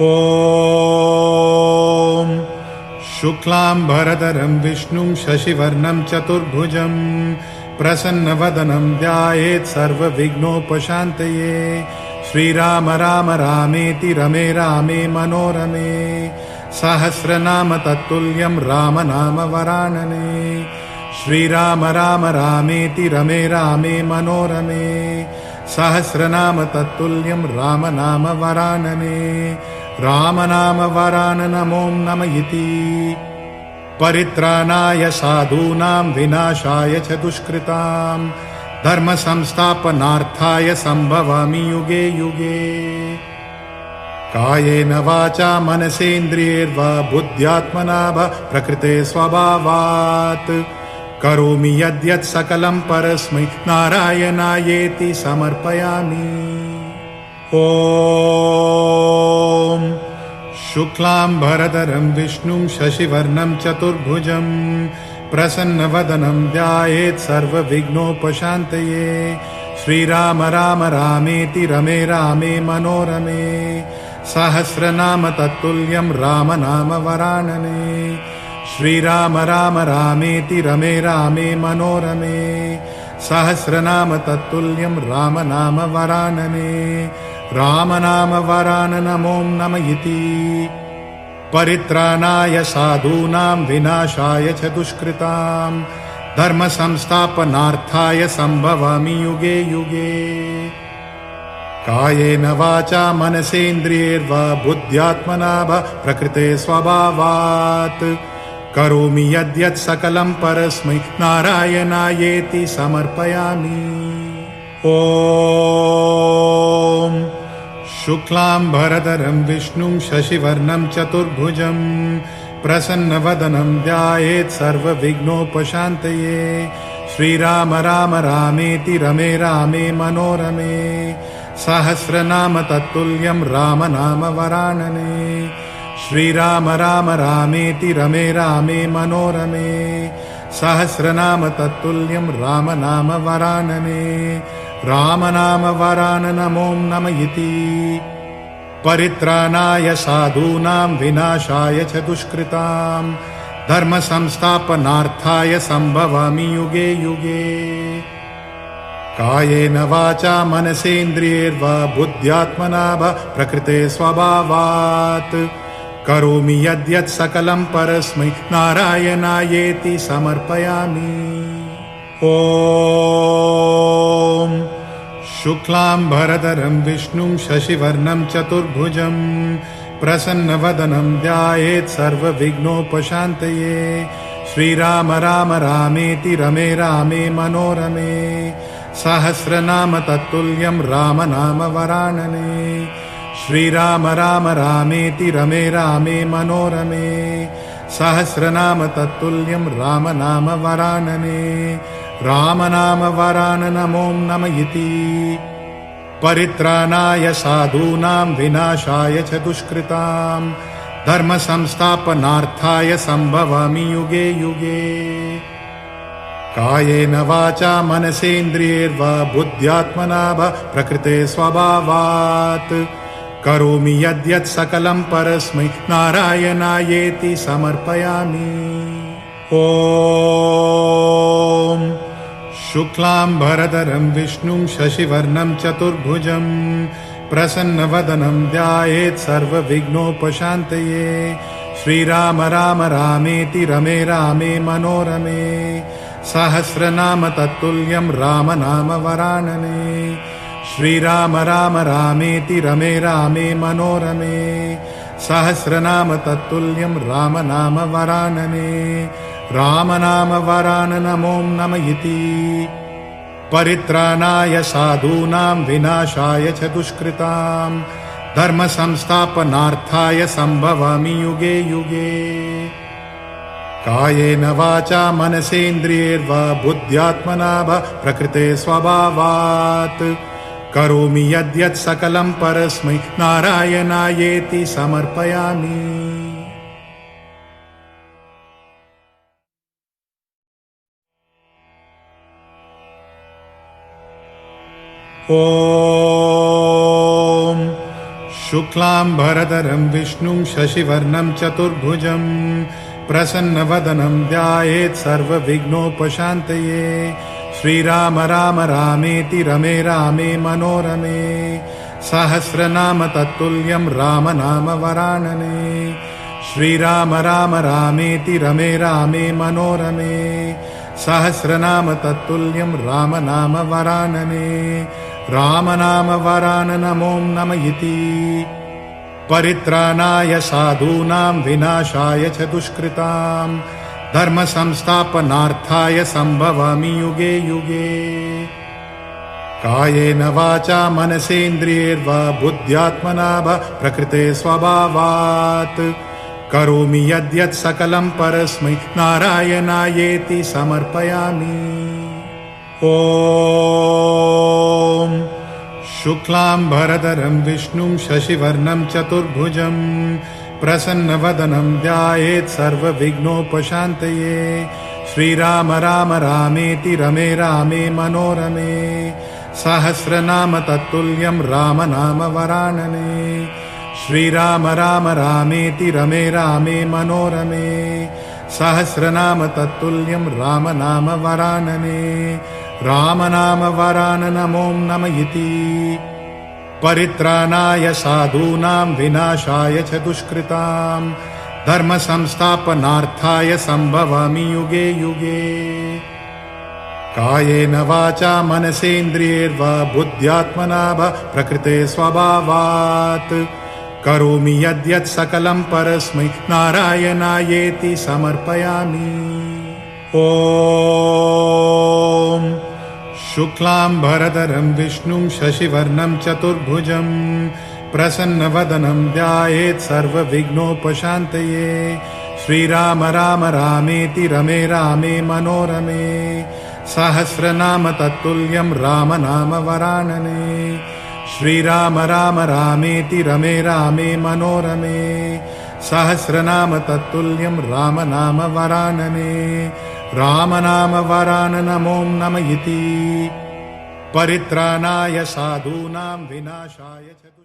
ॐ शुक्लांबरधरं विष्णुं शशिवर्णं चतुर्भुजं प्रसन्नवदनं ध्यायेत् सर्वविघ्नोपशान्तये। श्रीराम राम रामेति रमे रामे मनोरमे सहस्रनाम तत्तुल्यं रामनाम वरानने। श्रीराम राम रामेति रमे रामे मनोरमे सहस्रनाम तत्तुल्यं रामनाम वरानने। रामनाम वराननमों नम इति। परित्राणाय साधूनां विनाशाय च दुष्कृतां धर्म संस्थापनार्थाय संभवामि युगे युगे। कायेन वाचा मनसेन्द्रियैर्वा बुद्ध्यात्मना वा प्रकृते स्वभावात् करोमि यद्यत् सकलं परस्मै नारायणायेति समर्पयामि। ॐ शुक्लांबरधरं विष्णुं शशिवर्णं चतुर्भुजं प्रसन्नवदनं ध्यायेत् सर्वविघ्नोपशान्तये। श्रीराम राम रामेति रमे रामे मनोरमे सहस्रनाम तत्तुल्यं रामनाम वरानने। श्रीराम राम रामेति रमे रामे मनोरमे सहस्रनाम तत्तुल्यं रामनाम वरानने। रामनाम वराननमों नम इति। परित्राणाय साधूनां विनाशाय च दुष्कृतां धर्म संस्थापनार्थाय संभवामि युगे युगे। कायेन वाचा मनसेन्द्रियैर्वा बुद्ध्यात्मना वा प्रकृते स्वभावात् करोमि यद्यत् सकलं परस्मै नारायणायेति समर्पयामि। ॐ शुक्लांबरधरं विष्णुं शशिवर्णं चतुर्भुजं प्रसन्नवदनं ध्यायेत् सर्वविघ्नोपशान्तये। श्रीराम राम रामेति रमे रामे मनोरमे सहस्रनाम तत्तुल्यं रामनाम वरानने। श्रीराम राम रामेति रमे रामे मनोरमे सहस्रनाम तत्तुल्यं रामनाम वरानने। रामनाम वराननमों नम इति। परित्राणाय साधूनां विनाशाय च दुष्कृतां धर्म संस्थापनार्थाय संभवामि युगे युगे। कायेन वाचा मनसेन्द्रियैर्वा बुद्ध्यात्मना वा प्रकृते स्वभावात् करोमि यद्यत् सकलं परस्मै नारायणायेति समर्पयामि। ॐ शुक्लांबरधरं विष्णुं शशिवर्णं चतुर्भुजं प्रसन्नवदनं ध्यायेत् सर्वविघ्नोपशान्तये। श्रीराम राम रामेति रमे रामे मनोरमे सहस्रनाम तत्तुल्यं रामनाम वरानने। श्रीराम राम रामेति रमे रामे मनोरमे सहस्रनाम तत्तुल्यं रामनाम वरानने। रामनाम वराननमों नम इति। परित्राणाय साधूनां विनाशाय च दुष्कृतां धर्म संस्थापनार्थाय संभवामि युगे युगे। कायेन वाचा मनसेन्द्रियैर्वा बुद्ध्यात्मना वा प्रकृते स्वभावात् करोमि यद्यत् सकलं परस्मै नारायणायेति समर्पयामि। ॐ शुक्लांबरधरं विष्णुं शशिवर्णं चतुर्भुजं प्रसन्नवदनं ध्यायेत् सर्वविघ्नोपशान्तये। श्रीराम राम रामेति रमे रामे मनोरमे सहस्रनाम तत्तुल्यं रामनाम वरानने। श्रीराम राम रामेति रमे रामे मनोरमे सहस्रनाम तत्तुल्यं रामनाम वरानने। रामनाम वराननमों नम इति। परित्राणाय साधूनां विनाशाय च दुष्कृतां धर्म संस्थापनार्थाय संभवामि युगे युगे। कायेन वाचा मनसेन्द्रियैर्वा बुद्ध्यात्मना वा प्रकृते स्वभावात् करोमि यद्यत् सकलं परस्मै नारायणायेति समर्पयामि। ॐ शुक्लाम्बरधरं विष्णुं शशिवर्णं चतुर्भुजं प्रसन्नवदनं ध्यायेत् सर्वविघ्नोपशान्तये। श्रीराम राम रामेति रमे रामे मनोरमे सहस्रनाम तत्तुल्यं राम नाम वरानने। श्रीराम राम रामेति रमे रामे मनोरमे सहस्रनाम तत्तुल्यं राम नाम वरानने। राम नाम वराननमों नम इति। परित्राणाय साधूनां विनाशाय च दुष्कृतां धर्म संस्थापनार्थाय संभवामि युगे युगे। कायेन वाचा मनसेन्द्रियैर्वा बुद्ध्यात्मना वा प्रकृते स्वभावात् करोमि यद्यत् सकलं परस्मै नारायणायेति समर्पयामि। ॐ शुक्लाम्बरधरं विष्णुं शशिवर्णं चतुर्भुजं प्रसन्नवदनं ध्यायेत् सर्वविघ्नोपशान्तये। श्रीराम राम रामेति रमे रामे मनोरमे सहस्रनाम तत्तुल्यं राम नाम वरानने। श्रीराम राम रामेति रमे रामे मनोरमे सहस्रनाम तत्तुल्यं राम नाम वरानने। राम नाम वराननमों नम इति। परित्राणाय साधूनां विनाशाय च दुष्कृतां धर्म संस्थापनार्थाय संभवामि युगे युगे। कायेन वाचा मनसेन्द्रियैर्वा बुद्ध्यात्मना वा प्रकृते स्वभावात् करोमि यद्यत् सकलं परस्मै नारायणायेति समर्पयामि। ॐ शुक्लाम्बरधरं विष्णुं शशिवर्णं चतुर्भुजं प्रसन्नवदनं ध्यायेत् सर्वविघ्नोपशान्तये। श्रीराम राम रामेति रमे रामे मनोरमे सहस्रनाम तत्तुल्यं राम नाम वरानने। श्रीराम राम रामेति रमे रामे मनोरमे सहस्रनाम तत्तुल्यं राम नाम वरानने। राम नाम वराननमों नम इति। परित्राणाय साधूनां विनाशाय च